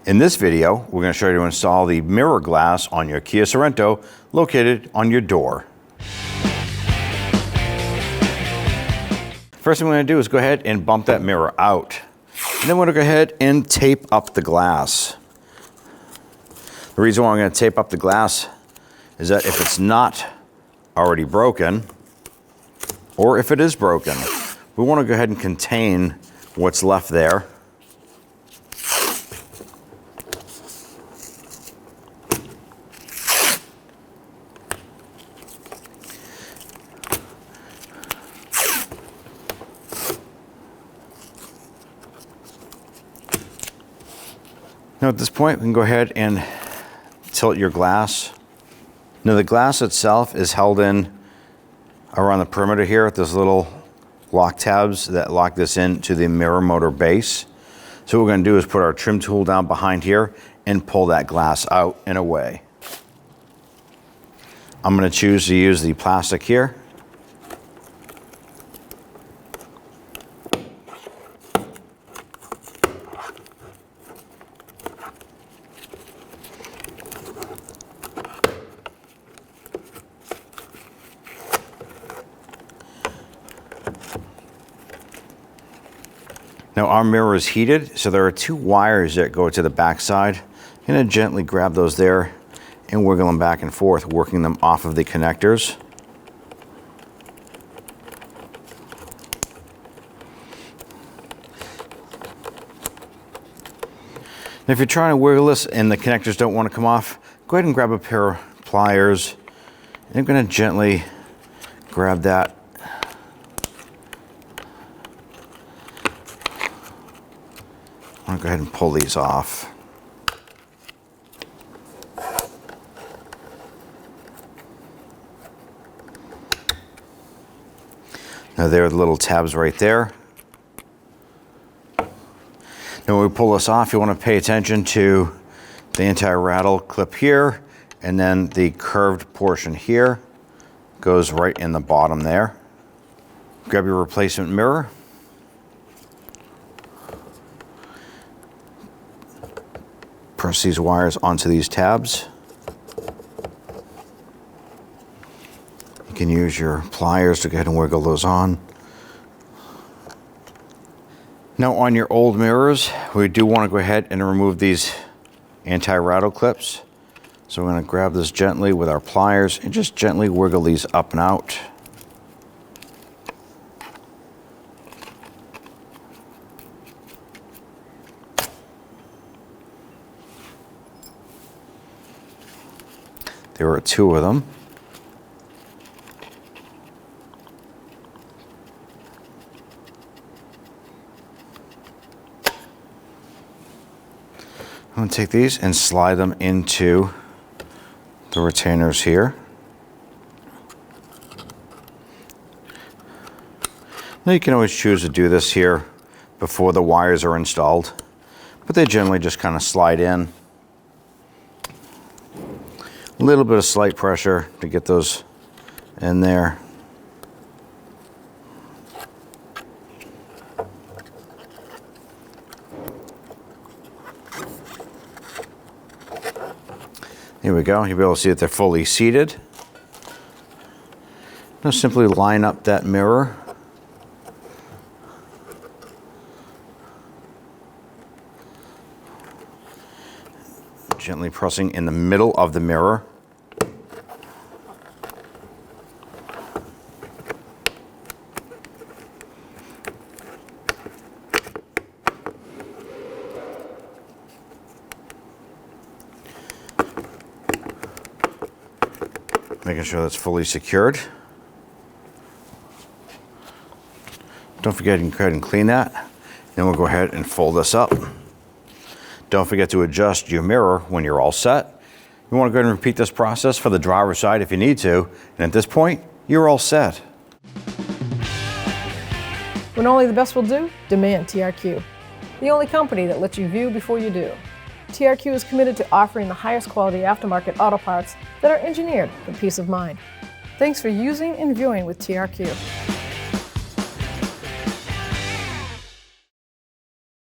In this video, we're going to show you how to install the mirror glass on your Kia Sorento located on your door. First thing we're going to do is go ahead and bump that mirror out. And then we're going to go ahead and tape up the glass. The reason why I'm going to tape up the glass is that if it's not already broken, or if it is broken, we want to go ahead and contain what's left there. Now at this point, we can go ahead and tilt your glass. Now the glass itself is held in around the perimeter here with those little lock tabs that lock this into the mirror motor base. So what we're going to do is put our trim tool down behind here and pull that glass out and away. I'm going to choose to use the plastic here. Now our mirror is heated, so there are two wires that go to the back side. I'm going to gently grab those there and wiggle them back and forth, working them off of the connectors. Now if you're trying to wiggle this and the connectors don't want to come off, go ahead and grab a pair of pliers. And I'm going to gently grab that. I'm going to go ahead and pull these off. Now there are the little tabs right there. Now when we pull this off, you want to pay attention to the anti-rattle clip here, and then the curved portion here goes right in the bottom there. Grab your replacement mirror. Press these wires onto these tabs. You can use your pliers to go ahead and wiggle those on. Now on your old mirrors, we do want to go ahead and remove these anti-rattle clips. So we're going to grab this gently with our pliers and just gently wiggle these up and out. There are two of them. I'm going to take these and slide them into the retainers here. Now you can always choose to do this here before the wires are installed, but they generally just kind of slide in. A little bit of slight pressure to get those in there. Here we go. You'll be able to see that they're fully seated. Now simply line up that mirror. Gently pressing in the middle of the mirror. Making sure that's fully secured. Don't forget to go ahead and clean that. Then we'll go ahead and fold this up. Don't forget to adjust your mirror when you're all set. You want to go ahead and repeat this process for the driver's side if you need to. And at this point, you're all set. When only the best will do, demand TRQ. The only company that lets you view before you do. TRQ is committed to offering the highest quality aftermarket auto parts that are engineered for peace of mind. Thanks for using and viewing with TRQ.